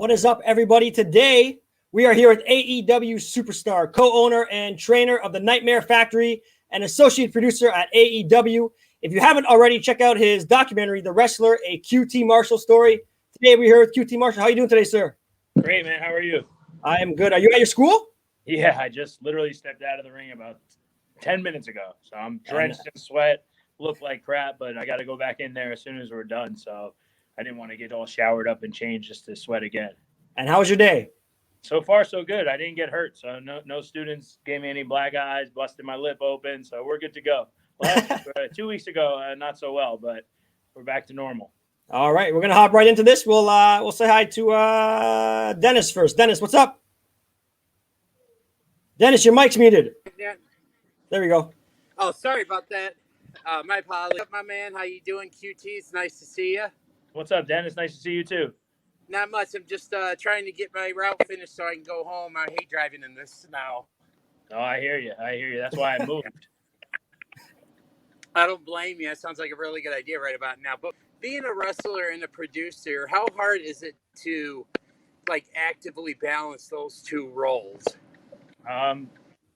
What is up, everybody? Today, we are here with AEW Superstar, co-owner and trainer of the Nightmare Factory and associate producer at AEW. If you haven't already, check out his documentary, The Wrestler, a QT Marshall story. Today, we're here with QT Marshall. How are you doing today, sir? Great, man. How are you? I am good. Are you at your school? Yeah, I just literally stepped out of the ring about 10 minutes ago. So I'm drenched in sweat, look like crap, but I got to go back in there as soon as we're done. So I didn't want to get all showered up and change just to sweat again. And how was your day? So far, so good. I didn't get hurt. So no students gave me any black eyes, busted my lip open. So we're good to go. 2 weeks ago, not so well, but we're back to normal. All right, we're going to hop right into this. We'll say hi to Dennis first. Dennis, what's up? Dennis, your mic's muted. Yeah. There we go. Oh, sorry about that. My apologies. My man, how you doing? QT, it's nice to see you. What's up, Dennis? Nice to see you, too. Not much. I'm just trying to get my route finished so I can go home. I hate driving in this snow. Oh, I hear you. That's why I moved. I don't blame you. That sounds like a really good idea right about now. But being a wrestler and a producer, how hard is it to, actively balance those two roles?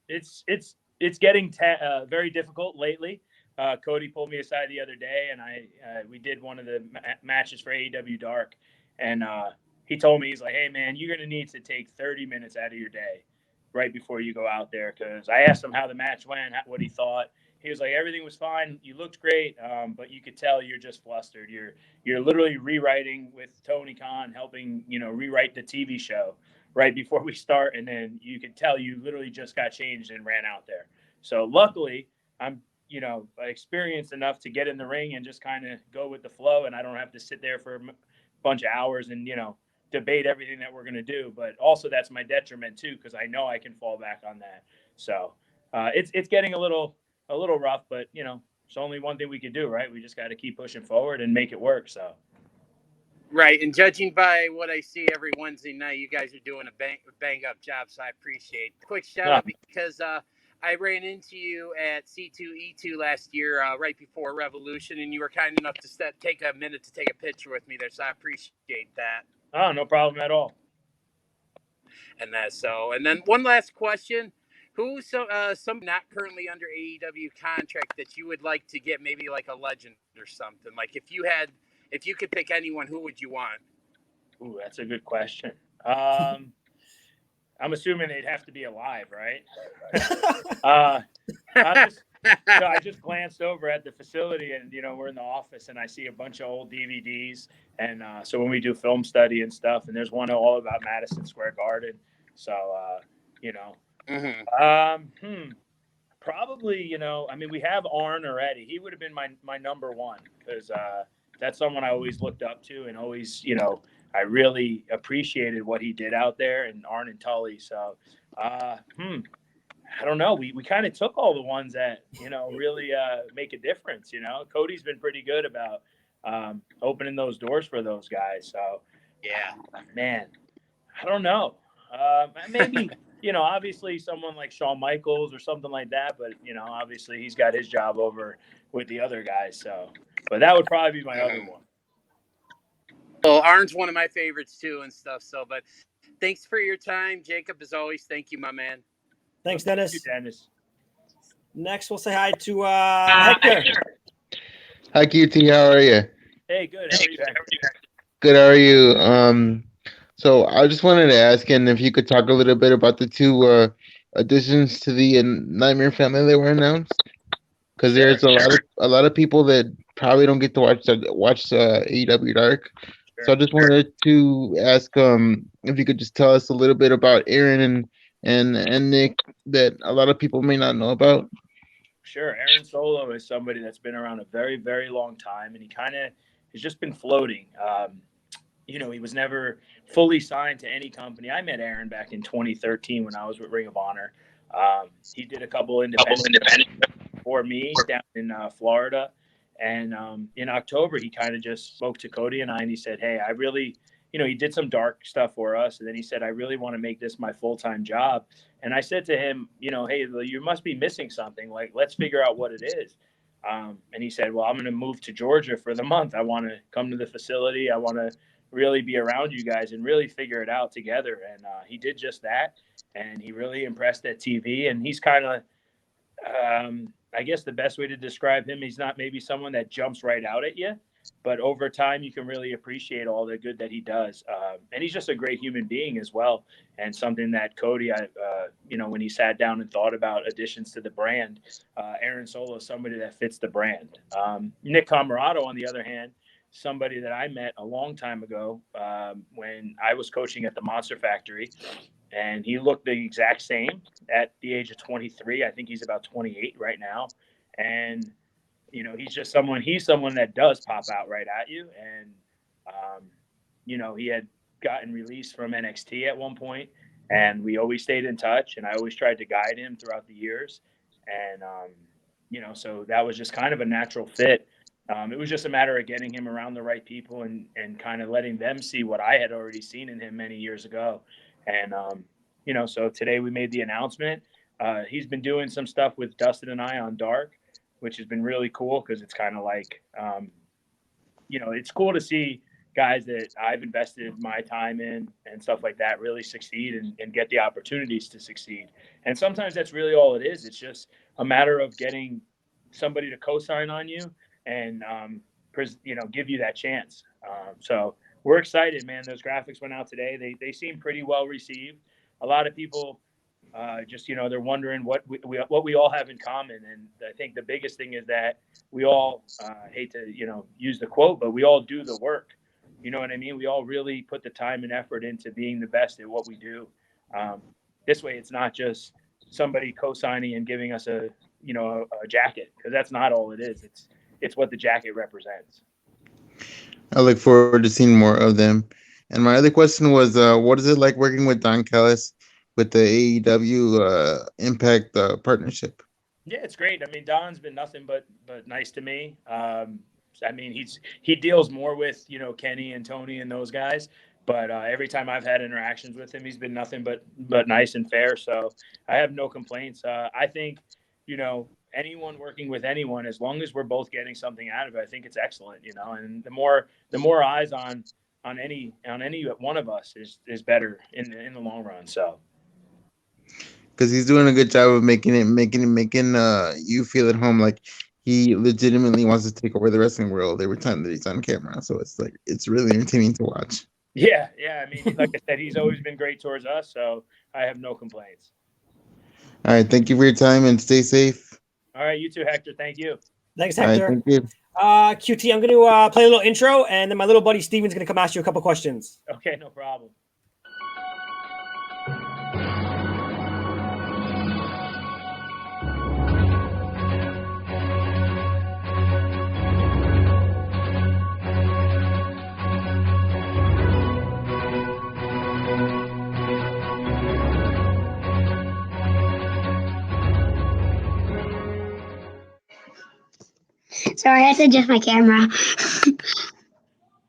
It's getting very difficult lately. Cody pulled me aside the other day, and we did one of the matches for AEW Dark, and he told me, he's like, "Hey man, you're gonna need to take 30 minutes out of your day right before you go out there." Because I asked him how the match went, what he thought. He was like, "Everything was fine. You looked great, but you could tell you're just flustered. You're literally rewriting with Tony Khan, helping rewrite the TV show right before we start, and then you could tell you literally just got changed and ran out there." So luckily, I'm experienced enough to get in the ring and just kind of go with the flow, and I don't have to sit there for a bunch of hours and debate everything that we're going to do. But also that's my detriment too, because I know I can fall back on that. So it's getting a little rough, but it's only one thing we can do, right? We just got to keep pushing forward and make it work. So. Right, and judging by what I see every Wednesday night, you guys are doing a bang up job, so I appreciate it. Quick shout out because I ran into you at C2E2 last year, right before Revolution, and you were kind enough to take a minute to take a picture with me there, so I appreciate that. Oh, no problem at all. And then one last question. Who's some not currently under AEW contract that you would like to get, maybe like a legend or something? Like if you could pick anyone, who would you want? Ooh, that's a good question. I'm assuming they'd have to be alive, right? I just glanced over at the facility, and we're in the office, and I see a bunch of old DVDs, and so when we do film study and stuff, and there's one all about Madison Square Garden, so probably we have Arn already. He would have been my number one, because that's someone I always looked up to, and always I really appreciated what he did out there, and Arn and Tully. So I don't know. We kind of took all the ones that really make a difference. Cody's been pretty good about opening those doors for those guys. So yeah, man, I don't know. Maybe obviously someone like Shawn Michaels or something like that, but obviously he's got his job over with the other guys. So, but that would probably be my other one. Well, Arn's one of my favorites too and stuff. So, but thanks for your time, Jacob. As always, thank you, my man. Thanks, Dennis. Thank you, Dennis. Next, we'll say hi to Hector. Hi, QT. How are you? Hey, good. How are you? Good. How are you? So I just wanted to ask, and if you could talk a little bit about the two additions to the Nightmare family that were announced, because there's a lot of people that probably don't get to watch AEW Dark. Sure. So I just wanted to ask if you could just tell us a little bit about Aaron and Nick that a lot of people may not know about. Sure. Aaron Solo is somebody that's been around a very, very long time, and he kind of has just been floating. He was never fully signed to any company. I met Aaron back in 2013 when I was with Ring of Honor. He did a couple independent for me down in Florida. And in October, he kind of just spoke to Cody and I, and he said, "Hey, I really, he did some dark stuff for us." And then he said, "I really want to make this my full-time job." And I said to him, "Hey, you must be missing something. Like, let's figure out what it is." And he said, "Well, I'm going to move to Georgia for the month. I want to come to the facility. I want to really be around you guys and really figure it out together. And he did just that, and he really impressed at TV. And he's kind of, I guess the best way to describe him, he's not maybe someone that jumps right out at you, but over time you can really appreciate all the good that he does. And he's just a great human being as well, and something that Cody, when he sat down and thought about additions to the brand, Aaron Solo is somebody that fits the brand. Nick Camarado, on the other hand, somebody that I met a long time ago when I was coaching at the Monster Factory, and he looked the exact same at the age of 23. I think he's about 28 right now. And, he's someone that does pop out right at you. And, he had gotten released from NXT at one point, and we always stayed in touch, and I always tried to guide him throughout the years. And, so that was just kind of a natural fit. It was just a matter of getting him around the right people and kind of letting them see what I had already seen in him many years ago. And, so today we made the announcement. He's been doing some stuff with Dustin and I on Dark, which has been really cool because it's kind of like, it's cool to see guys that I've invested my time in and stuff like that really succeed and get the opportunities to succeed. And sometimes that's really all it is. It's just a matter of getting somebody to co-sign on you and, give you that chance. So we're excited, man. Those graphics went out today. They seem pretty well received. A lot of people they're wondering what we all have in common. And I think the biggest thing is that we all hate to, use the quote, but we all do the work. You know what I mean? We all really put the time and effort into being the best at what we do. This way, it's not just somebody co-signing and giving us a jacket, because that's not all it is. It's what the jacket represents. I look forward to seeing more of them. And my other question was, what is it like working with Don Callis with the AEW Impact partnership? Yeah, it's great. I mean, Don's been nothing but nice to me. He deals more with Kenny and Tony and those guys, but every time I've had interactions with him, he's been nothing but nice and fair. So I have no complaints. I think anyone working with anyone, as long as we're both getting something out of it, I think it's excellent. And the more eyes on any one of us is better in the long run. So. Because he's doing a good job of making you feel at home, like he legitimately wants to take over the wrestling world every time that he's on camera. So it's really entertaining to watch. Yeah. I mean, like I said, he's always been great towards us, so I have no complaints. All right, thank you for your time and stay safe. All right, you too, Hector. Thank you. Thanks, Hector. All right, thank you. QT, I'm going to play a little intro, and then my little buddy Steven's going to come ask you a couple questions. Okay, no problem. Sorry, I had to adjust my camera.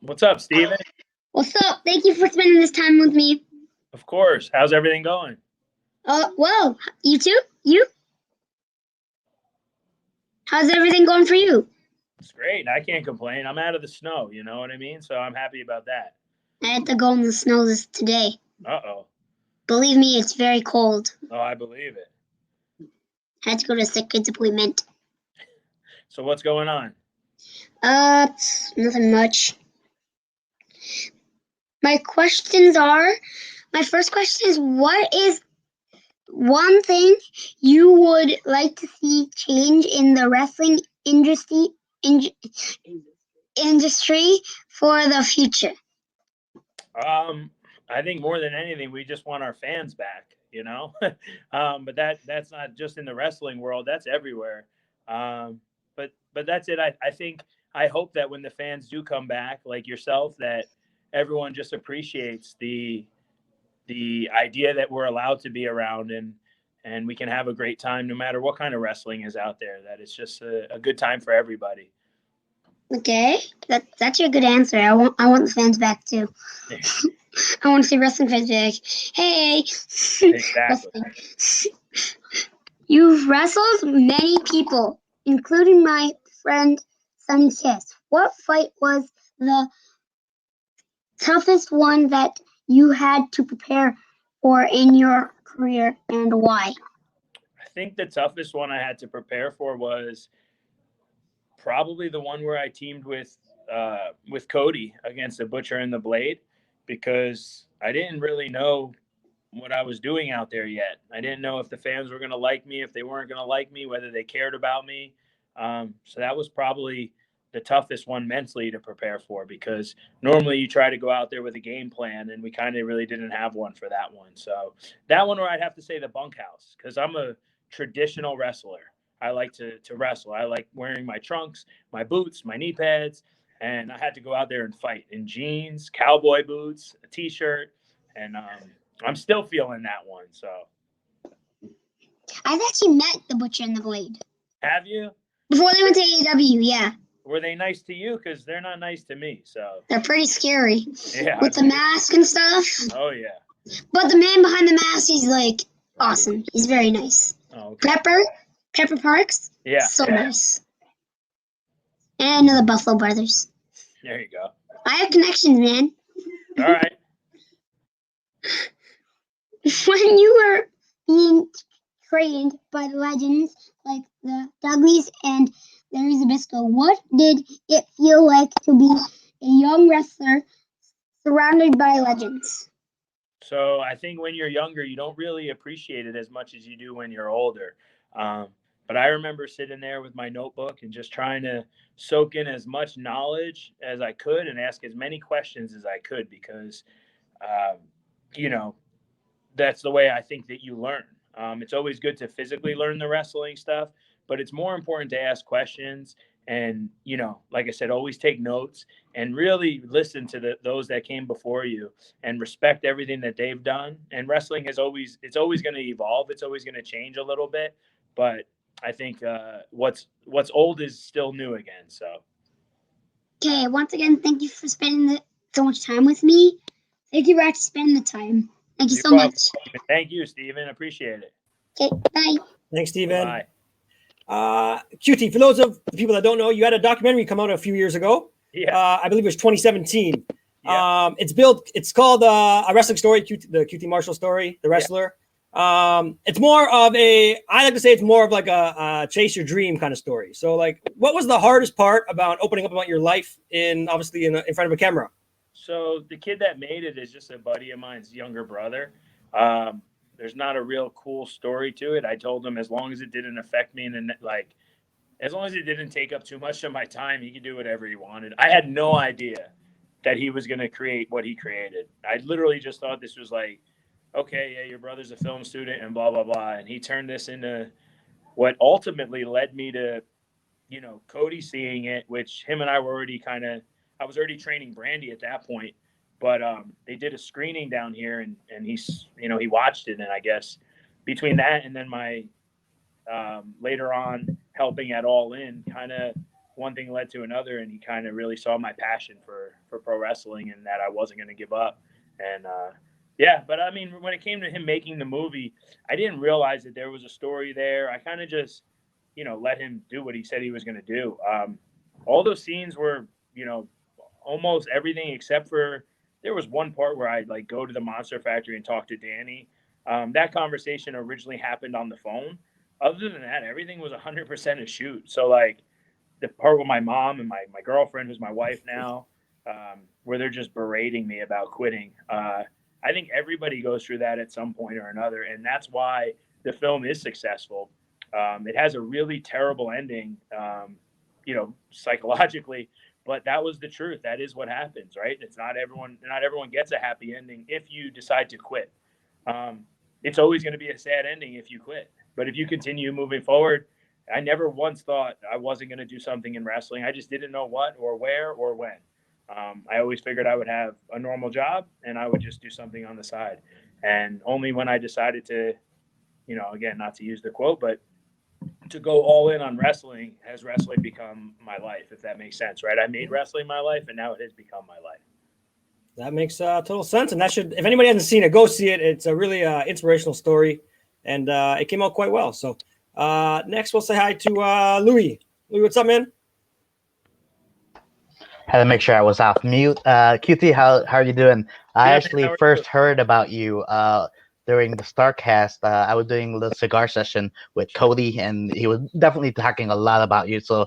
What's up, Steven? What's up? Thank you for spending this time with me. Of course. How's everything going? Well, you too? You? How's everything going for you? It's great. I can't complain. I'm out of the snow, you know what I mean? So I'm happy about that. I had to go in the snow today. Uh-oh. Believe me, it's very cold. Oh, I believe it. I had to go to a sick kid's appointment. So what's going on? Nothing much. My first question is, what is one thing you would like to see change in the wrestling industry for the future? I think more than anything, we just want our fans back, but that's not just in the wrestling world, that's everywhere. But that's it. I hope that when the fans do come back, like yourself, that everyone just appreciates the idea that we're allowed to be around and we can have a great time no matter what kind of wrestling is out there, that it's just a good time for everybody. Okay, that's a good answer. I want the fans back too. I want to see wrestling fans be like, hey, Exactly. You've wrestled many people, including my friend Sunny Kiss. What fight was the toughest one that you had to prepare for in your career and why? I think the toughest one I had to prepare for was probably the one where I teamed with Cody against the Butcher and the Blade, because I didn't really know what I was doing out there yet. I didn't know if the fans were going to like me, if they weren't going to like me, whether they cared about me. So that was probably the toughest one mentally to prepare for, because normally you try to go out there with a game plan, and we kind of really didn't have one for that one. So that one, where I'd have to say the bunkhouse, because I'm a traditional wrestler. I like to wrestle. I like wearing my trunks, my boots, my knee pads, and I had to go out there and fight in jeans, cowboy boots, a t-shirt, and I'm still feeling that one. So, I've actually met the Butcher and the Blade have you? before they went to AEW. Yeah, Were they nice to you? Because they're not nice to me. So, they're pretty scary yeah. with the mask and stuff. Oh, yeah. But the man behind the mask, he's like awesome. He's very nice. Oh, okay. Pepper Parks. Yeah. So nice. And I know the Buffalo Brothers. There you go. I have connections, man. All right. When you were being trained by the legends like the Dudleys and Larry Zbysko, what did it feel like to be a young wrestler surrounded by legends? So I think when you're younger, you don't really appreciate it as much as you do when you're older. But I remember sitting there with my notebook and just trying to soak in as much knowledge as I could and ask as many questions as I could, because, you know, that's the way I think that you learn. It's always good to physically learn the wrestling stuff, but it's more important to ask questions and, you know, like I said, always take notes and really listen to those that came before you and respect everything that they've done. And wrestling it's always going to evolve. It's always going to change a little bit, but I think what's old is still new again. So. Okay, once again, thank you for spending so much time with me. Thank you for actually spending the time. Thank you so much. Thank you, Steven. Appreciate it. Okay, bye. Thanks, Steven. Bye. QT, for those of the people that don't know, you had a documentary come out a few years ago. Yeah. I believe it was 2017. Yeah. It's called A Wrestling Story, the QT Marshall story, the wrestler. Yeah. It's more of I like to say it's more of like a chase your dream kind of story. So like, what was the hardest part about opening up about your life in front of a camera? So the kid that made it is just a buddy of mine's younger brother. There's not a real cool story to it. I told him as long as it didn't affect me and like, as long as it didn't take up too much of my time, he could do whatever he wanted. I had no idea that he was going to create what he created. I literally just thought this was like, okay, yeah, your brother's a film student and blah, blah, blah. And he turned this into what ultimately led me to, you know, Cody seeing it, which him and I were already I was already training Brandy at that point, but they did a screening down here and he's, you know, he watched it. And I guess between that and then my later on helping at All In, kind of one thing led to another. And he kind of really saw my passion for pro wrestling and that I wasn't going to give up. And yeah, but I mean, when it came to him making the movie, I didn't realize that there was a story there. I kind of just, you know, let him do what he said he was going to do. All those scenes were, you know, almost everything except for there was one part where I like go to the Monster Factory and talk to Danny. That conversation originally happened on the phone. Other than that, everything was 100% a shoot. So like the part with my mom and my girlfriend, who's my wife now, where they're just berating me about quitting. I think everybody goes through that at some point or another. And that's why the film is successful. It has a really terrible ending, you know, psychologically, but that was the truth. That is what happens, right? It's not everyone gets a happy ending if you decide to quit. It's always going to be a sad ending if you quit. But if you continue moving forward, I never once thought I wasn't going to do something in wrestling. I just didn't know what or where or when. I always figured I would have a normal job and I would just do something on the side. And only when I decided to, you know, again, not to use the quote, but to go all in on wrestling, has wrestling become my life, if that makes sense, right? I made wrestling my life and now it has become my life. That makes total sense. And that should, if anybody hasn't seen it, go see it. It's a really inspirational story and it came out quite well. So next we'll say hi to Louis. Louis, what's up, man? Had to make sure I was off mute. QT, how are you doing? I Good, man. actually How are first heard about you during the Starcast. I was doing the cigar session with Cody, and he was definitely talking a lot about you. So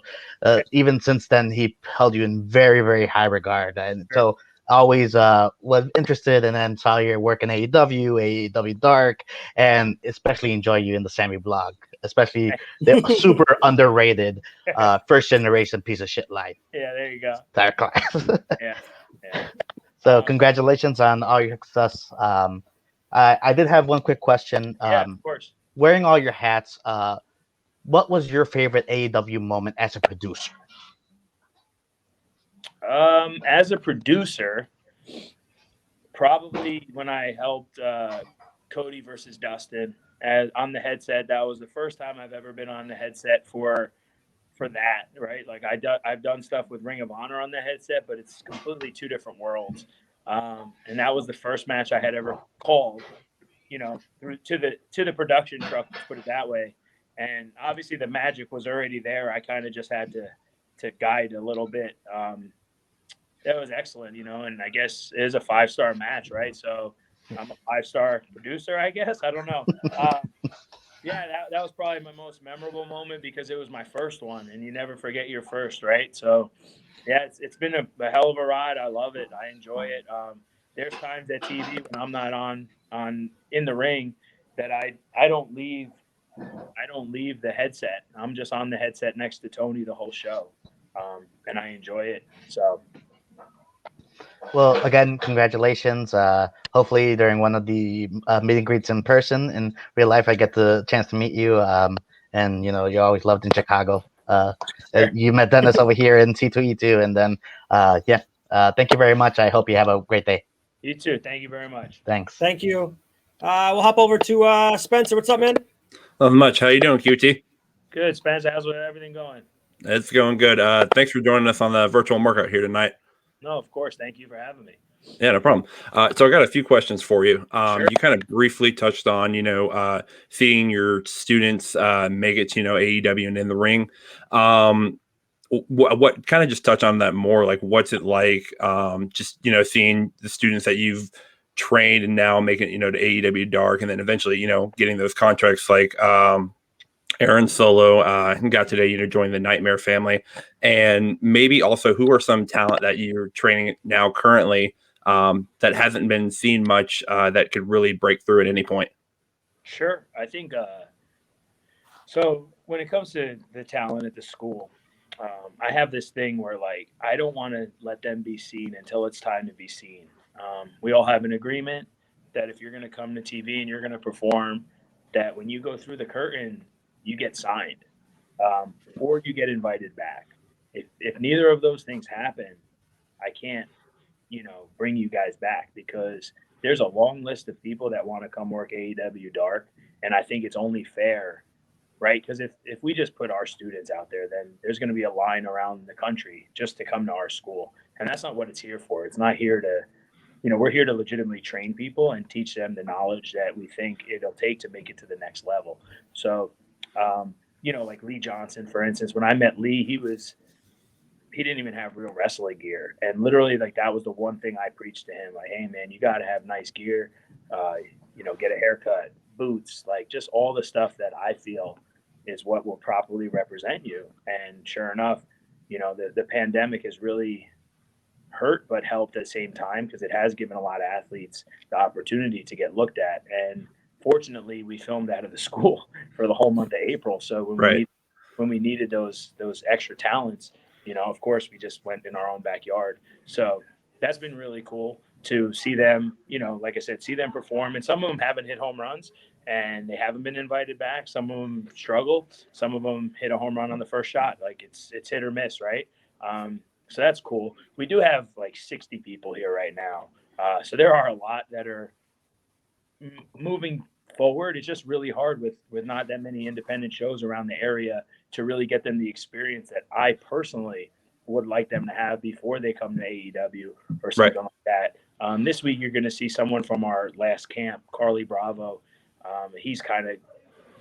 even since then, he held you in very, very high regard. And so always was interested, and then saw your work in AEW, AEW Dark, and especially enjoy you in the Sammy blog, especially the super underrated first generation piece of shit line. Yeah, there you go. Entire class. Yeah. So congratulations on all your success. I did have one quick question. Yeah, of course. Wearing all your hats, what was your favorite AEW moment as a producer? As a producer, probably when I helped Cody versus Dustin on the headset. That was the first time I've ever been on the headset for that, right? Like I've done stuff with Ring of Honor on the headset, but it's completely two different worlds. And that was the first match I had ever called, through to the production truck, let's put it that way. And obviously the magic was already there. I kind of just had to guide a little bit. That was excellent, and I guess it is a 5-star match, right? So I'm a 5-star producer, I guess. I don't know. Yeah, that was probably my most memorable moment because it was my first one, and you never forget your first, right? So, yeah, it's been a hell of a ride. I love it. I enjoy it. There's times at TV when I'm not on in the ring that I don't leave the headset. I'm just on the headset next to Tony the whole show, and I enjoy it. So. Well, again, congratulations. Hopefully, during one of the meet and greets in person, in real life, I get the chance to meet you. And you're always loved in Chicago. You met Dennis over here in C2E2, and then thank you very much. I hope you have a great day. You too. Thank you very much. Thanks. Thank you. We'll hop over to Spencer. What's up, man? Nothing much. How you doing, QT? Good, Spencer. How's everything going? It's going good. Thanks for joining us on the virtual workout here tonight. No, of course. Thank you for having me. Yeah, no problem. So I got a few questions for you. Sure. You kind of briefly touched on, seeing your students make it to, AEW and in the ring. What kind of just touch on that more? Like, what's it like? Just, seeing the students that you've trained and now making it, to AEW Dark, and then eventually, getting those contracts like Aaron Solo got today, join the Nightmare family, and maybe also who are some talent that you're training now currently that hasn't been seen much that could really break through at any point? Sure. I think so. When it comes to the talent at the school, I have this thing where I don't want to let them be seen until it's time to be seen. We all have an agreement that if you're going to come to TV and you're going to perform, that when you go through the curtain, you get signed or you get invited back. If neither of those things happen, I can't, bring you guys back because there's a long list of people that want to come work AEW Dark. And I think it's only fair, right? Because if we just put our students out there, then there's going to be a line around the country just to come to our school. And that's not what it's here for. It's not here to, we're here to legitimately train people and teach them the knowledge that we think it'll take to make it to the next level. So, like Lee Johnson, for instance, when I met Lee, he didn't even have real wrestling gear. And literally that was the one thing I preached to him. Like, hey man, you got to have nice gear, get a haircut, boots, just all the stuff that I feel is what will properly represent you. And sure enough, the pandemic has really hurt, but helped at the same time because it has given a lot of athletes the opportunity to get looked at. And fortunately, we filmed out of the school for the whole month of April. So when we needed those extra talents, of course, we just went in our own backyard. So that's been really cool to see them, like I said, see them perform. And some of them haven't hit home runs and they haven't been invited back. Some of them struggle. Some of them hit a home run on the first shot. It's hit or miss, right? So that's cool. We do have 60 people here right now. So there are a lot that are moving forward. It's just really hard with not that many independent shows around the area to really get them the experience that I personally would like them to have before they come to AEW or something like that. This week, you're going to see someone from our last camp, Carly Bravo. He's kind of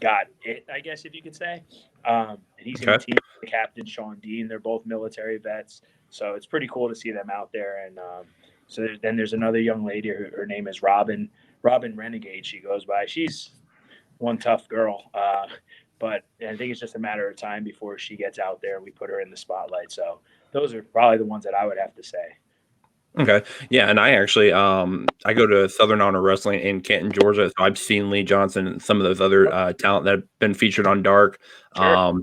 got it, I guess, if you could say. And he's going to Okay. team the captain, Sean Dean. They're both military vets. So it's pretty cool to see them out there. And then there's another young lady. Her name is Robin Renegade. She goes by. She's one tough girl. But I think it's just a matter of time before she gets out there and we put her in the spotlight. So those are probably the ones that I would have to say. Okay. Yeah, and I actually I go to Southern Honor Wrestling in Canton, Georgia. So I've seen Lee Johnson and some of those other talent that have been featured on Dark. Sure.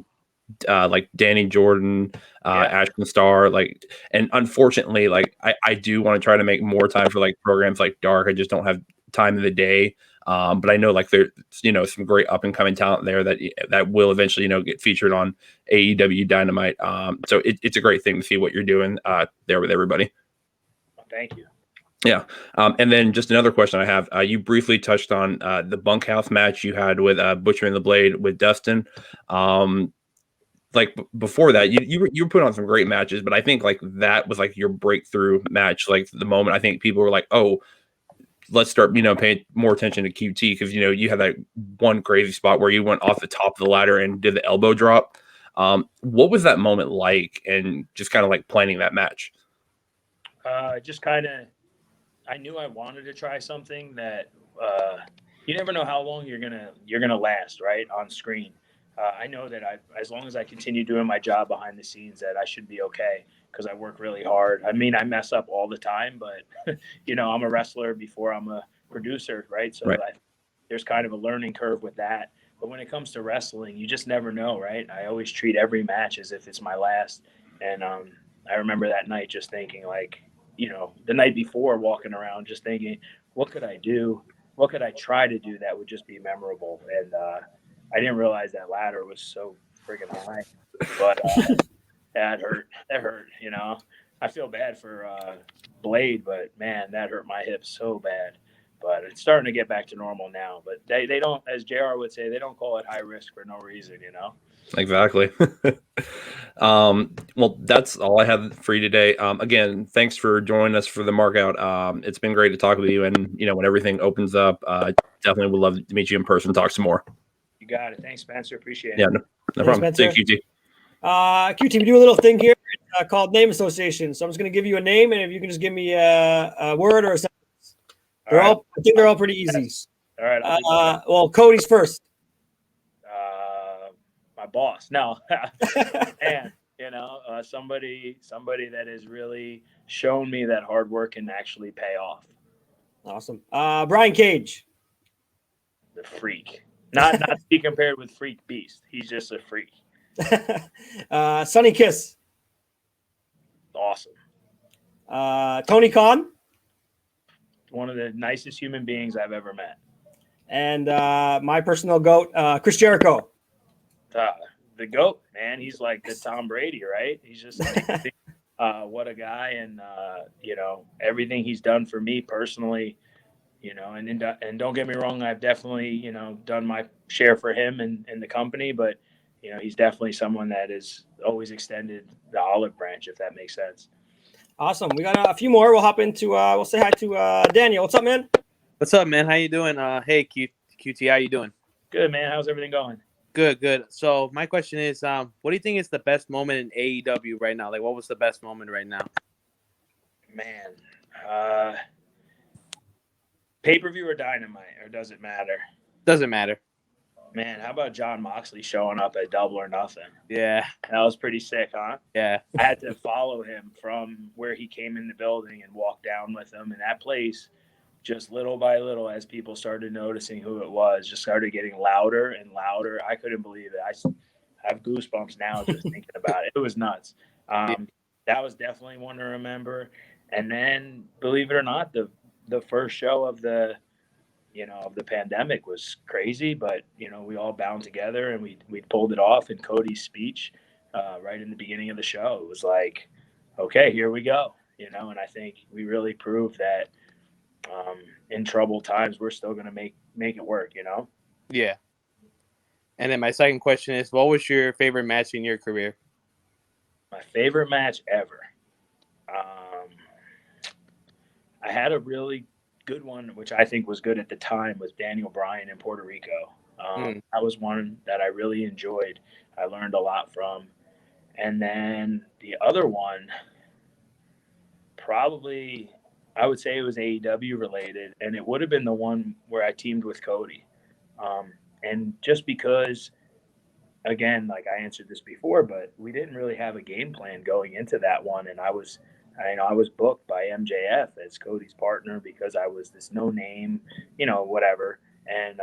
Like Danny Jordan, Ashton Starr, like, and unfortunately, like I do want to try to make more time for like programs like Dark. I just don't have time in the day. But I know like there's some great up and coming talent there that will eventually get featured on AEW Dynamite. So it's a great thing to see what you're doing there with everybody. Thank you. Yeah. And then just another question I have. You briefly touched on the bunkhouse match you had with Butcher and the Blade with Dustin. Before that, you were putting on some great matches, but I think like that was like your breakthrough match. Like the moment I think people were like, oh, let's start, paying more attention to QT because, you had that one crazy spot where you went off the top of the ladder and did the elbow drop. What was that moment like and just kind of like planning that match? Just kind of, I knew I wanted to try something that you never know how long you're gonna last, right, on screen. I know that as long as I continue doing my job behind the scenes, that I should be okay because I work really hard. I mean, I mess up all the time, but I'm a wrestler before I'm a producer, right? So Right. there's kind of a learning curve with that. But when it comes to wrestling, you just never know, right? I always treat every match as if it's my last. And I remember that night just thinking, like, the night before, walking around just thinking, what could I do? What could I try to do that would just be memorable? And I didn't realize that ladder was so friggin' high, but that hurt. That hurt. I feel bad for Blade, but man, that hurt my hips so bad. But it's starting to get back to normal now. But they don't, as JR would say, they don't call it high risk for no reason. Exactly. Well, that's all I have for you today. Again, thanks for joining us for the markout. It's been great to talk with you, and when everything opens up, definitely would love to meet you in person, talk some more. You got it. Thanks, Spencer. Appreciate it. Yeah, no problem. Spencer. See you, QT. QT, we do a little thing here called name association. So I'm just going to give you a name, and if you can just give me a word or a sentence. I think they're all pretty easy. All right. Well, Cody's first. My boss. No, and somebody that has really shown me that hard work can actually pay off. Awesome. Brian Cage. The freak. Not to be compared with Freak Beast. He's just a freak. Sonny Kiss. Awesome. Tony Khan. One of the nicest human beings I've ever met. And my personal GOAT, Chris Jericho. The GOAT, man. He's like the Tom Brady, right? He's just what a guy, and everything he's done for me personally. And don't get me wrong, I've definitely done my share for him and the company, but he's definitely someone that has always extended the olive branch, if that makes sense. Awesome. We got a few more. We'll hop into. We'll say hi to Daniel. What's up, man? What's up, man? How you doing? Hey, QT, how you doing? Good, man. How's everything going? Good. So my question is, what do you think is the best moment in AEW right now? Like, what was the best moment right now? Man, pay-per-view or Dynamite, or does it matter? Doesn't matter. Man, how about John Moxley showing up at Double or Nothing? Yeah. That was pretty sick, huh? Yeah. I had to follow him from where he came in the building and walk down with him. And that place, just little by little, as people started noticing who it was, just started getting louder and louder. I couldn't believe it. I have goosebumps now just thinking about it. It was nuts. That was definitely one to remember. And then, believe it or not, the first show of the pandemic was crazy, but we all bound together and we pulled it off. And Cody's speech right in the beginning of the show, it was like, okay, here we go. And I think we really proved that in troubled times we're still going to make it work. Yeah. And then my second question is, what was your favorite match in your career? My favorite match ever. I had a really good one, which I think was good at the time, with Daniel Bryan in Puerto Rico. That was one that I really enjoyed. I learned a lot from. And then the other one, probably, I would say it was AEW related, and it would have been the one where I teamed with Cody. And just because, again, like I answered this before, but we didn't really have a game plan going into that one, and I was booked by MJF as Cody's partner because I was this no name, whatever. And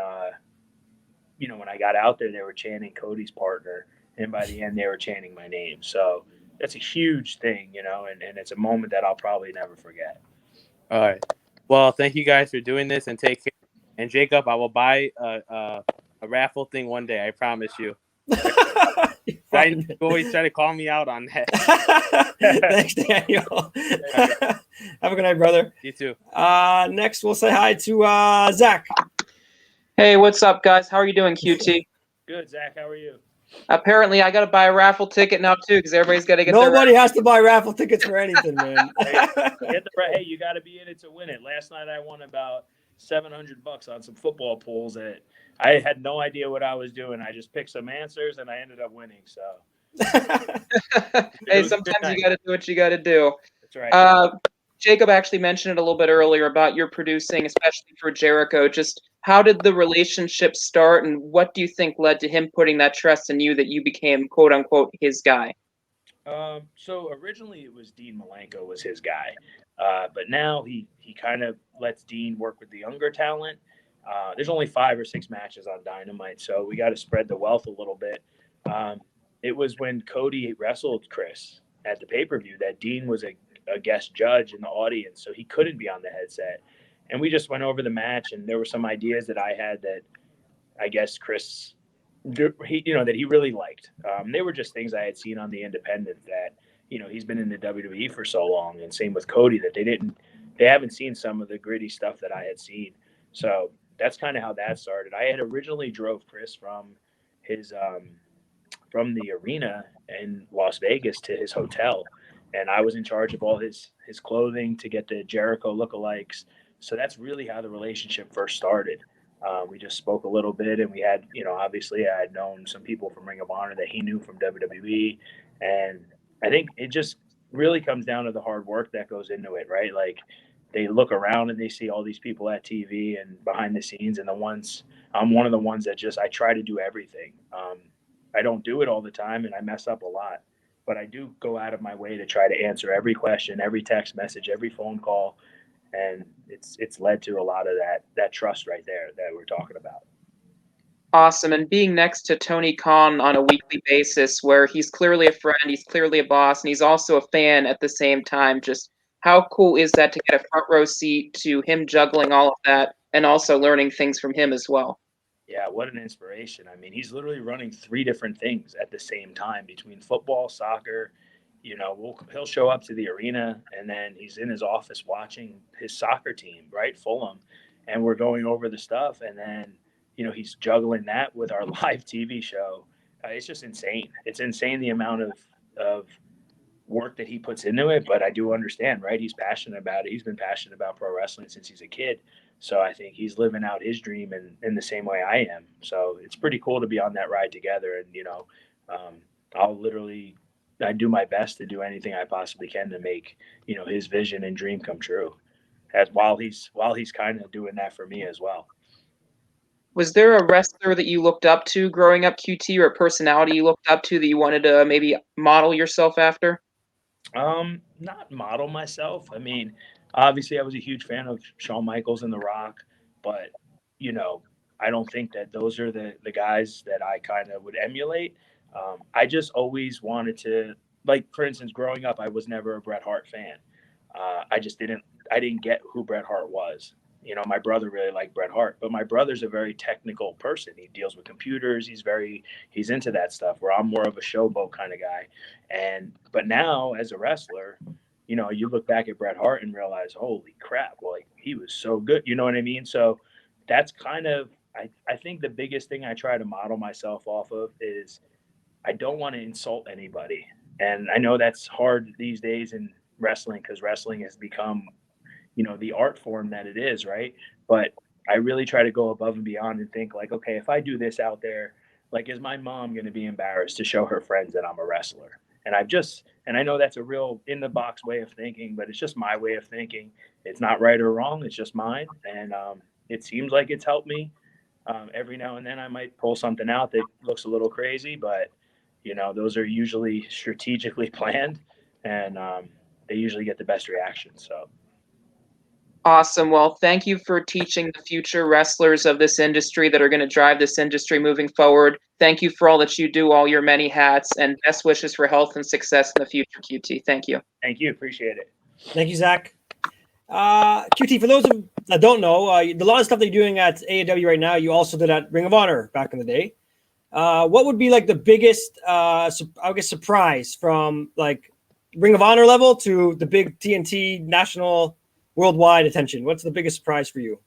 when I got out there, they were chanting Cody's partner, and by the end, they were chanting my name. So that's a huge thing, and it's a moment that I'll probably never forget. All right. Well, thank you guys for doing this, and take care. And Jacob, I will buy a raffle thing one day. I promise you. You always try to call me out on that. Thanks, Daniel. Have a good night, brother. You too. Next, we'll say hi to Zach. Hey, what's up, guys? How are you doing, QT? Good, Zach. How are you? Apparently, I got to buy a raffle ticket now, too, because everybody's got to get Nobody has to buy raffle tickets for anything, man. Hey, you got to be in it to win it. Last night, I won about $700 on some football pools that I had no idea what I was doing. I just picked some answers, and I ended up winning. So, hey, sometimes you got to do what you got to do. That's right. Jacob actually mentioned it a little bit earlier about your producing, especially for Jericho. Just how did the relationship start, and what do you think led to him putting that trust in you that you became, quote unquote, his guy? So originally it was Dean Malenko was his guy, but now he kind of lets Dean work with the younger talent. There's only 5 or 6 matches on Dynamite, so we got to spread the wealth a little bit. It was when Cody wrestled Chris at the pay-per-view that Dean was a guest judge in the audience, so he couldn't be on the headset. And we just went over the match, and there were some ideas that I had that I guess Chris, that he really liked. They were just things I had seen on the independent that, he's been in the WWE for so long, and same with Cody, that they haven't seen some of the gritty stuff that I had seen. So that's kind of how that started. I had originally drove Chris from his from the arena in Las Vegas to his hotel, and I was in charge of all his clothing to get the Jericho lookalikes. So that's really how the relationship first started. We just spoke a little bit, and we had, obviously I had known some people from Ring of Honor that he knew from WWE, and I think it just really comes down to the hard work that goes into it, right? Like they look around and they see all these people at TV and behind the scenes, and I'm one of the ones that I try to do everything. I don't do it all the time, and I mess up a lot, but I do go out of my way to try to answer every question, every text message, every phone call, and it's led to a lot of that trust right there that we're talking about. Awesome. And being next to Tony Khan on a weekly basis, where he's clearly a friend, he's clearly a boss, and he's also a fan at the same time, just how cool is that to get a front row seat to him juggling all of that and also learning things from him as well? Yeah, what an inspiration. I mean, he's literally running 3 different things at the same time between football, soccer. He'll show up to the arena, and then he's in his office watching his soccer team, right, Fulham, and we're going over the stuff, and then he's juggling that with our live TV show. It's just insane. It's insane the amount of work that he puts into it, but I do understand, right? He's passionate about it. He's been passionate about pro wrestling since he's a kid. So I think he's living out his dream in the same way I am. So it's pretty cool to be on that ride together. And, I do my best to do anything I possibly can to make, his vision and dream come true, as while he's kind of doing that for me as well. Was there a wrestler that you looked up to growing up, QT, or a personality you looked up to that you wanted to maybe model yourself after? Not model myself. I mean, obviously I was a huge fan of Shawn Michaels and The Rock, but I don't think that those are the guys that I kind of would emulate. I just always wanted to, like, for instance, growing up, I was never a Bret Hart fan. I didn't get who Bret Hart was. My brother really liked Bret Hart, but my brother's a very technical person. He deals with computers. He's into that stuff, where I'm more of a showboat kind of guy. But now as a wrestler, you look back at Bret Hart and realize, holy crap, like he was so good. You know what I mean? So that's kind of, I think the biggest thing I try to model myself off of is I don't want to insult anybody. And I know that's hard these days in wrestling, because wrestling has become, the art form that it is, right? But I really try to go above and beyond and think like, okay, if I do this out there, Like, is my mom going to be embarrassed to show her friends that I'm a wrestler? And I know that's a real in the box way of thinking, but it's just my way of thinking. It's not right or wrong. It's just mine. And it seems like it's helped me. Every now and then I might pull something out that looks a little crazy, but those are usually strategically planned, and they usually get the best reaction. So Awesome. Well, thank you for teaching the future wrestlers of this industry that are going to drive this industry moving forward. Thank you for all that you do, all your many hats, and best wishes for health and success in the future, QT. Thank you. Thank you. Appreciate it. Thank you, Zach. QT, for those that don't know, a lot of stuff that you're doing at AEW right now, you also did at Ring of Honor back in the day. What would be like the biggest, I guess, surprise from like Ring of Honor level to the big TNT national worldwide attention? What's the biggest surprise for you?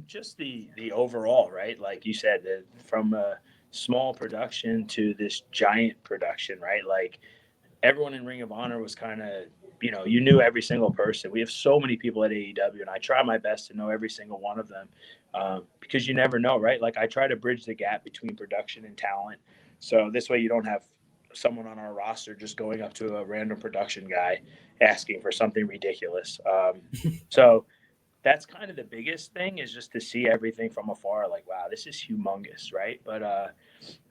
Just the overall, right? Like you said, from a small production to this giant production, right? Like everyone in Ring of Honor was kind of, you knew every single person. We have so many people at AEW, and I try my best to know every single one of them because you never know, right? Like I try to bridge the gap between production and talent. So this way you don't have someone on our roster just going up to a random production guy asking for something ridiculous. So that's kind of the biggest thing, is just to see everything from afar. Like, wow, this is humongous, right? But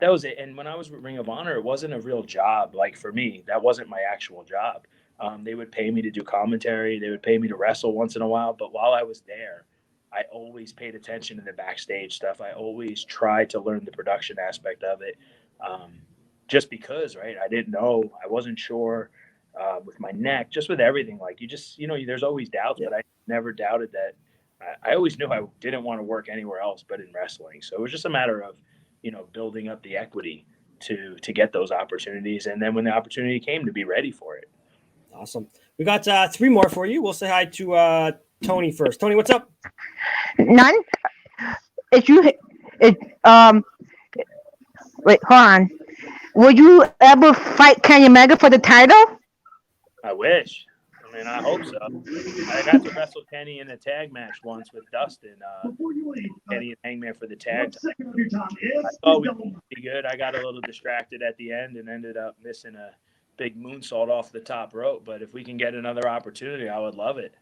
that was it. And when I was with Ring of Honor, it wasn't a real job. Like for me, that wasn't my actual job. They would pay me to do commentary. They would pay me to wrestle once in a while. But while I was there, I always paid attention to the backstage stuff. I always tried to learn the production aspect of it. Just because, right? I didn't know. I wasn't sure with my neck, just with everything. Like there's always doubts, but I never doubted that. I always knew I didn't want to work anywhere else but in wrestling. So it was just a matter of, building up the equity to get those opportunities. And then when the opportunity came, to be ready for it. Awesome. We got 3 more for you. We'll say hi to Tony first. Tony, what's up? None. Wait, hold on. Would you ever fight Kenny Omega for the title? I wish. I mean, I hope so. I got to wrestle Kenny in a tag match once with Dustin. Kenny and Hangman for the tag. I thought we would be good. I got a little distracted at the end and ended up missing a big moonsault off the top rope. But if we can get another opportunity, I would love it.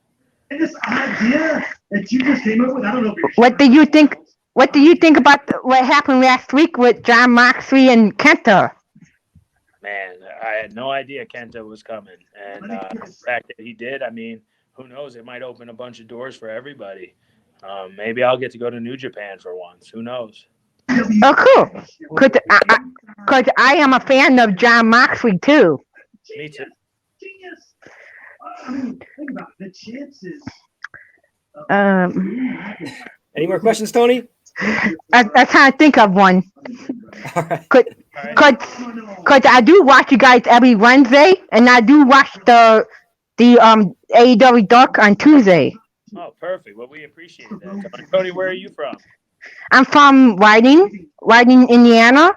And this idea that you just came up with, I don't know if you're What do you think? What do you think about what happened last week with John Moxley and Kenta? Man, I had no idea Kenta was coming. And the fact that he did, I mean, who knows? It might open a bunch of doors for everybody. Maybe I'll get to go to New Japan for once. Who knows? Oh, cool. Because I am a fan of John Moxley, too. Me too. genius. I mean, think about it. The chances. Any more questions, Tony? I'm trying to think of one. All right. Cause I do watch you guys every Wednesday, and I do watch the AEW Dark on Tuesday. Oh, perfect. Well, we appreciate that. Tony, where are you from? I'm from Whiting, Indiana.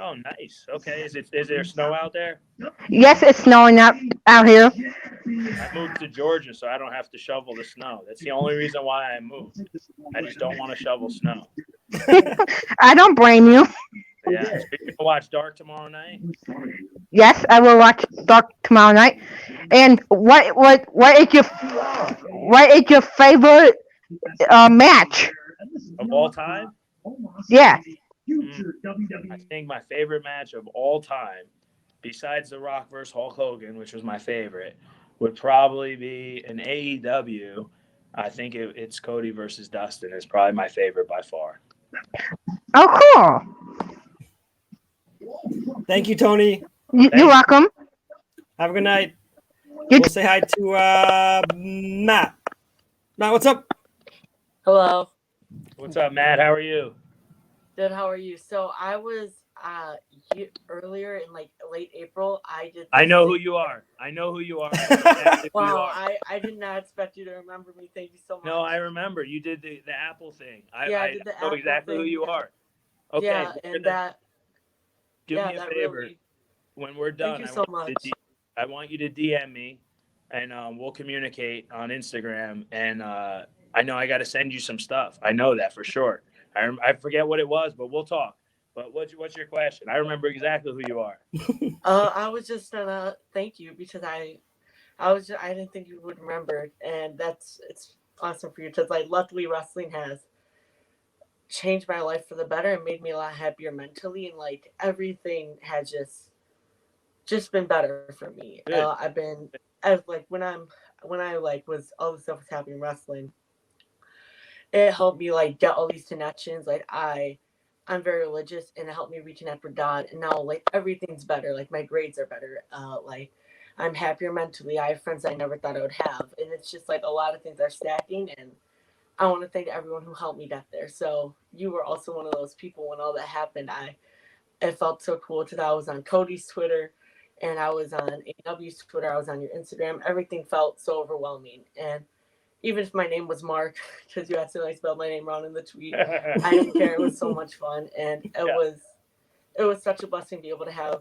Oh, nice. Okay. Is there snow out there? Yes, it's snowing out here. I moved to Georgia, so I don't have to shovel the snow. That's the only reason why I moved. I just don't want to shovel snow. I don't blame you. Yeah. So you can watch Dark tomorrow night? Yes, I will watch Dark tomorrow night. And what is your favorite match Of all time? Yeah. I think my favorite match of all time, besides The Rock versus Hulk Hogan, which was my favorite, would probably be an AEW. I think it's Cody versus Dustin. It's probably my favorite by far. Oh, cool. Thank you, Tony. You're welcome. Have a good night. We'll say hi to Matt. Matt, what's up? Hello. What's up, Matt? How are you? Good. How are you? So I was earlier in like late April. I know who you are. Wow. I did not expect you to remember me. Thank you so much. No, I remember. You did the Apple thing. I did the know Apple exactly thing. who you are. Okay. Yeah, and that. Do me a favor. Really, when we're done, thank you so much. I want you to DM me, and we'll communicate on Instagram. And I know I got to send you some stuff. I know that for sure. I forget what it was, but we'll talk. But what's your question? I remember exactly who you are. I was just gonna thank you because I didn't think you would remember, and it's awesome for you because like luckily wrestling has changed my life for the better and made me a lot happier mentally, and like everything has just been better for me. Good. I was like when I like was all the stuff was happening in wrestling, it helped me like get all these connections. Like I'm very religious, and it helped me reconnect with God. And now like everything's better. Like my grades are better. Like I'm happier mentally. I have friends I never thought I would have, and it's just like a lot of things are stacking. And I want to thank everyone who helped me get there. So you were also one of those people when all that happened. It felt so cool because I was on Cody's Twitter, and I was on AEW's Twitter. I was on your Instagram. Everything felt so overwhelming, and even if my name was Mark, because you accidentally spelled my name wrong in the tweet, I didn't care. It was so much fun, and it was such a blessing to be able to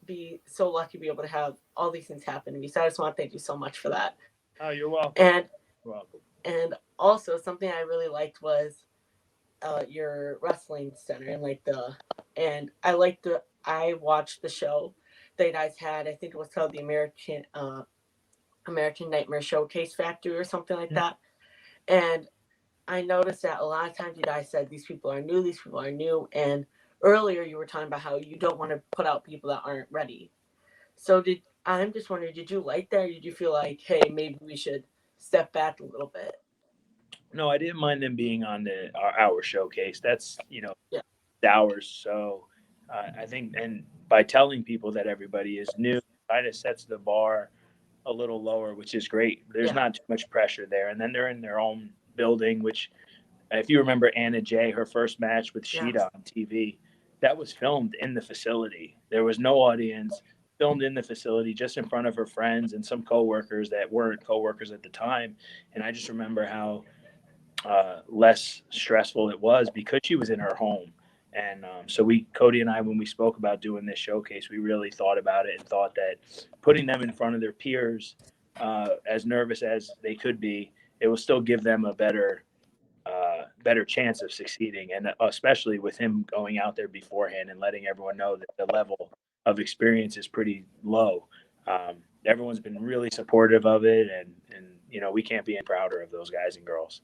be so lucky to be able to have all these things happen to me. So I just want to thank you so much for that. Oh, you're welcome. You're welcome. And also something I really liked was your wrestling center and I watched the show that you guys had. I think it was called the American Nightmare Showcase Factory or something like that. And I noticed that a lot of times you guys said these people are new. And earlier you were talking about how you don't want to put out people that aren't ready. So I'm just wondering, did you like that? Or did you feel like, hey, maybe we should step back a little bit? No, I didn't mind them being on our showcase. That's ours. So I think, and by telling people that everybody is new, kind of sets the bar a little lower, which is great. There's not too much pressure there, and then they're in their own building. Which, if you remember Anna Jay, her first match with Sheeta on TV, that was filmed in the facility. There was no audience. Filmed in the facility, just in front of her friends and some coworkers that weren't coworkers at the time. And I just remember how less stressful it was because she was in her home. And so Cody and I, when we spoke about doing this showcase, we really thought about it and thought that putting them in front of their peers, as nervous as they could be, it will still give them a better chance of succeeding. And especially with him going out there beforehand and letting everyone know that the level of experience is pretty low. Everyone's been really supportive of it, and we can't be any prouder of those guys and girls.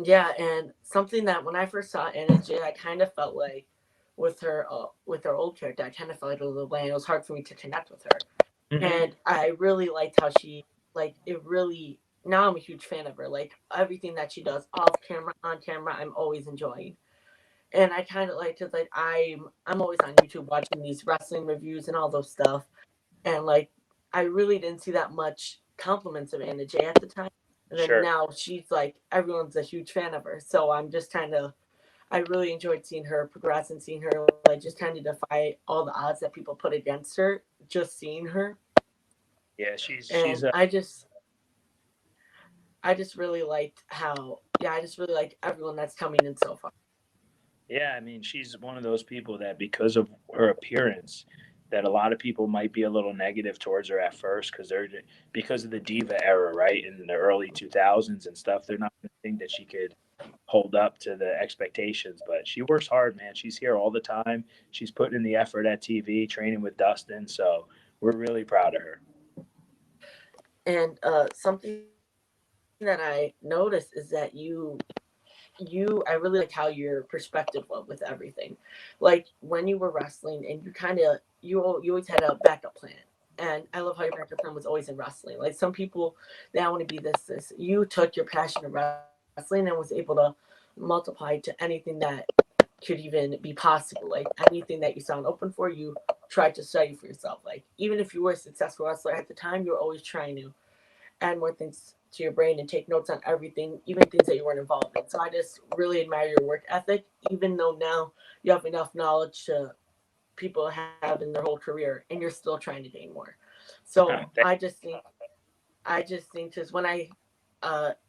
Yeah, and something that when I first saw Anna Jay, I kind of felt like with her old character, I kind of felt like a little bland. It was hard for me to connect with her, and I really liked how she it really. Now I'm a huge fan of her. Like everything that she does, off camera, on camera, I'm always enjoying. And I kind of like, cause like I'm always on YouTube watching these wrestling reviews and all those stuff, and like I really didn't see that much compliments of Anna Jay at the time. And then now she's like, everyone's a huge fan of her. So I'm just I really enjoyed seeing her progress and seeing her like just kind of defy all the odds that people put against her. Just seeing her. Yeah, she's. I just really liked I just really liked everyone that's coming in so far. Yeah, I mean, she's one of those people that because of her appearance, that a lot of people might be a little negative towards her at first because of the diva era, right, in the early 2000s and stuff. They're not going to think that she could hold up to the expectations, but she works hard, man. She's here all the time. She's putting in the effort at TV, training with Dustin. So we're really proud of her. And something that I noticed is that I really like how your perspective went with everything. Like when you were wrestling and you always had a backup plan. And I love how your backup plan was always in wrestling. Like some people, they want to be this. You took your passion of wrestling and was able to multiply to anything that could even be possible. Like anything that you saw an open for, you tried to study for yourself. Like even if you were a successful wrestler at the time, you were always trying to add more things to your brain and take notes on everything, even things that you weren't involved in. So I just really admire your work ethic, even though now you have enough knowledge to people have in their whole career and you're still trying to gain more. So I just think because when I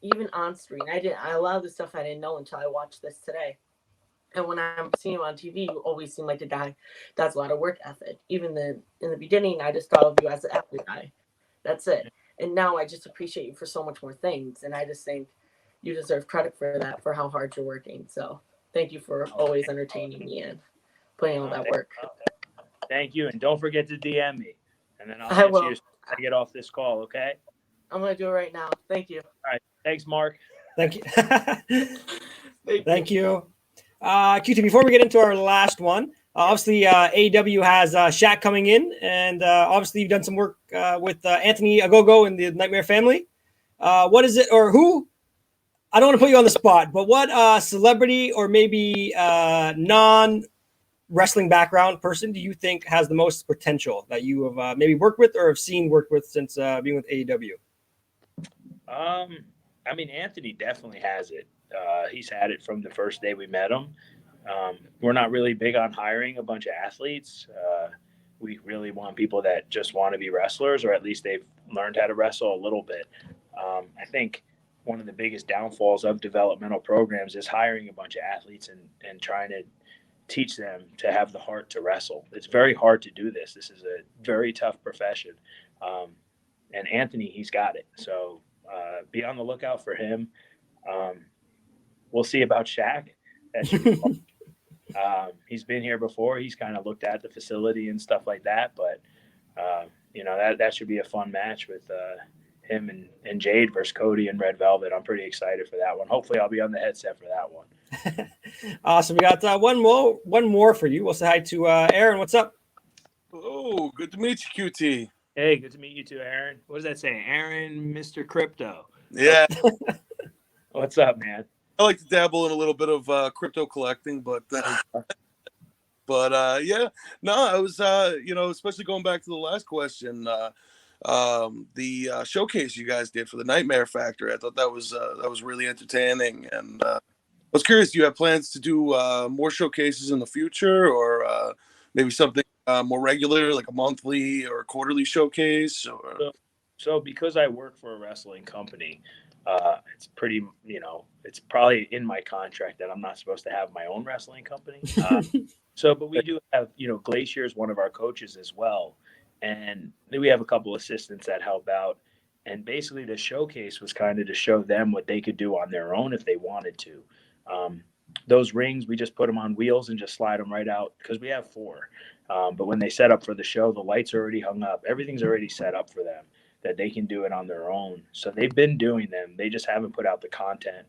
even on screen, a lot of the stuff I didn't know until I watched this today. And when I'm seeing you on TV, you always seem like a guy that's a lot of work ethic. Even in the beginning, I just thought of you as an athlete guy. That's it. And now I just appreciate you for so much more things. And I just think you deserve credit for that, for how hard you're working. So thank you for always entertaining me and putting all that work. Thank you, and don't forget to DM me, and then I'll I answer will. you as soon as I get off this call. Okay. I'm gonna do it right now. Thank you. All right. Thanks, Mark. Thank you. Thank you. QT, before we get into our last one, obviously AEW has Shaq coming in, and obviously you've done some work with Anthony Agogo and the Nightmare family. What is it, or who? I don't want to put you on the spot, but what celebrity or maybe non-wrestling background person do you think has the most potential that you have maybe worked with or have seen worked with since being with AEW? I mean, Anthony definitely has it. He's had it from the first day we met him. We're not really big on hiring a bunch of athletes. We really want people that just want to be wrestlers, or at least they've learned how to wrestle a little bit. I think one of the biggest downfalls of developmental programs is hiring a bunch of athletes and trying to teach them to have the heart to wrestle. It's very hard to do this. This is a very tough profession. And Anthony, he's got it. So be on the lookout for him. We'll see about Shaq. That should be fun. He's been here before. He's kind of looked at the facility and stuff like that. But, that should be a fun match with him and Jade versus Cody and Red Velvet. I'm pretty excited for that one. Hopefully I'll be on the headset for that one. Awesome. We got one more for you. We'll say hi to Aaron. What's up? Oh, good to meet you, QT. Hey, good to meet you too, Aaron. What does that say? Aaron, Mr. Crypto. Yeah. What's up, man? I like to dabble in a little bit of crypto collecting, but yeah, no, I was, especially going back to the last question, the showcase you guys did for the Nightmare Factory. I thought that was really entertaining, and I was curious, do you have plans to do more showcases in the future, or maybe something more regular, like a monthly or quarterly showcase? Or... So because I work for a wrestling company, it's pretty, it's probably in my contract that I'm not supposed to have my own wrestling company. But we do have, Glacier is one of our coaches as well. And we have a couple assistants that help out. And basically the showcase was kind of to show them what they could do on their own if they wanted to. Those rings, we just put them on wheels and just slide them right out because we have 4. But when they set up for the show, the lights are already hung up. Everything's already set up for them that they can do it on their own. So they've been doing them. They just haven't put out the content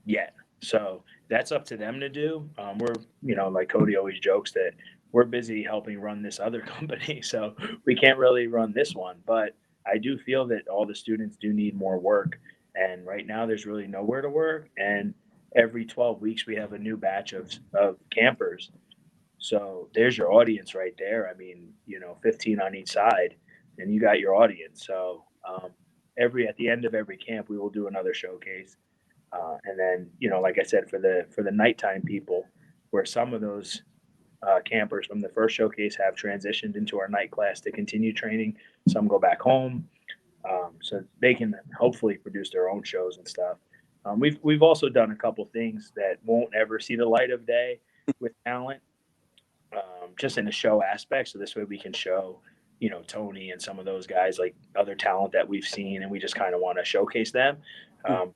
yet. So that's up to them to do. We're, like Cody always jokes that we're busy helping run this other company. So we can't really run this one. But I do feel that all the students do need more work. And right now there's really nowhere to work. And every 12 weeks we have a new batch of campers. So there's your audience right there. I mean, 15 on each side, and you got your audience. So at the end of every camp, we will do another showcase. And then, like I said, for the nighttime people, where some of those campers from the first showcase have transitioned into our night class to continue training. Some go back home, so they can hopefully produce their own shows and stuff. We've also done a couple things that won't ever see the light of day with talent, just in the show aspect. So this way we can show, Tony and some of those guys, like other talent that we've seen, and we just kind of want to showcase them.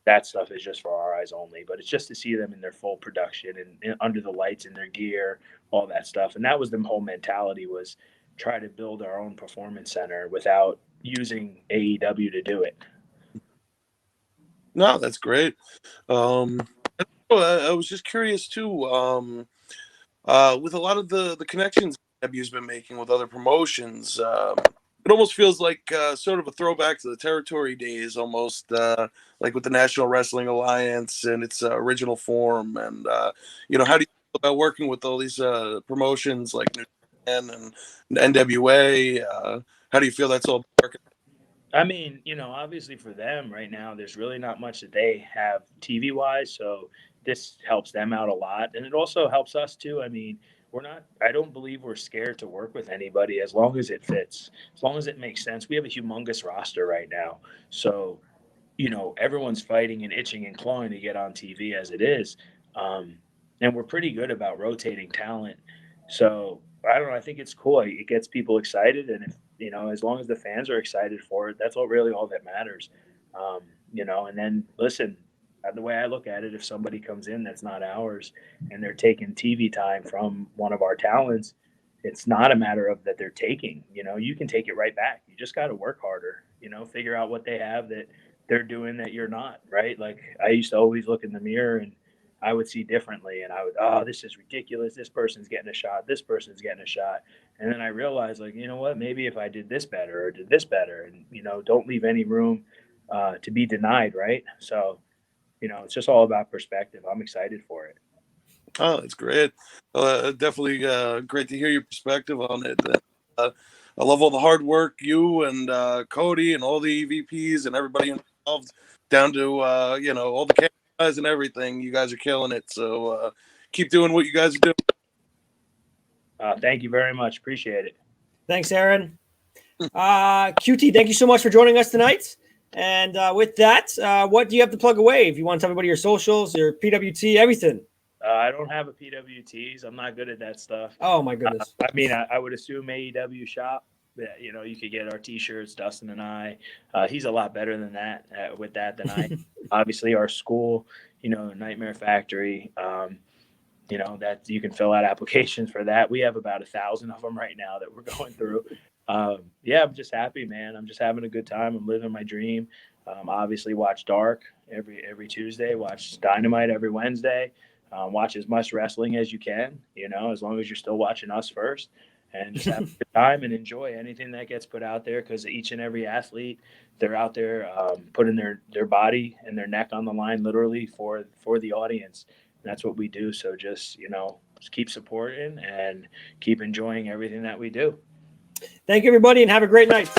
That stuff is just for our eyes only, but it's just to see them in their full production and under the lights in their gear, all that stuff. And that was the whole mentality, was try to build our own performance center without using AEW to do it. No, that's great. I was just curious too, with a lot of the connections AEW's been making with other promotions, it almost feels like sort of a throwback to the territory days, almost like with the National Wrestling Alliance in its original form. And, how do you feel about working with all these promotions like New Japan and NWA? How do you feel that's all working? I mean, obviously for them right now, there's really not much that they have TV wise. So this helps them out a lot. And it also helps us too. I mean, I don't believe we're scared to work with anybody as long as it fits, as long as it makes sense. We have a humongous roster right now. So, everyone's fighting and itching and clawing to get on TV as it is. And we're pretty good about rotating talent. So I don't know. I think it's cool. It gets people excited. And if, as long as the fans are excited for it, that's all that matters. And then listen, the way I look at it, if somebody comes in that's not ours and they're taking TV time from one of our talents, it's not a matter of that they're taking. You can take it right back. You just got to work harder. Figure out what they have that they're doing that you're not. Right? Like I used to always look in the mirror and I would see differently, and I would, oh, this is ridiculous. This person's getting a shot. This person's getting a shot. And then I realized, like, you know what? Maybe if I did this better or did this better, and don't leave any room to be denied, right? So, it's just all about perspective. I'm excited for it. Oh, that's great. Definitely great to hear your perspective on it. I love all the hard work you and Cody and all the EVPs and everybody involved, down to all the guys and everything. You guys are killing it. So keep doing what you guys are doing. Thank you very much. Appreciate it. Thanks, Aaron. QT, thank you so much for joining us tonight. And with that, what do you have to plug away? If you want to tell everybody your socials, your PWT, everything. I don't have a PWTs. I'm not good at that stuff. Oh, my goodness. I mean, I would assume AEW shop. You could get our T-shirts, Dustin and I. He's a lot better than that with that than I. Obviously, our school, Nightmare Factory. That you can fill out applications for that. We have about 1,000 of them right now that we're going through. Yeah, I'm just happy, man. I'm just having a good time. I'm living my dream. Obviously, watch Dark every Tuesday. Watch Dynamite every Wednesday. Watch as much wrestling as you can. As long as you're still watching us first, and just have a good time and enjoy anything that gets put out there. Because each and every athlete, they're out there putting their body and their neck on the line, literally for the audience. And that's what we do. So just keep supporting and keep enjoying everything that we do. Thank you, everybody, and have a great night.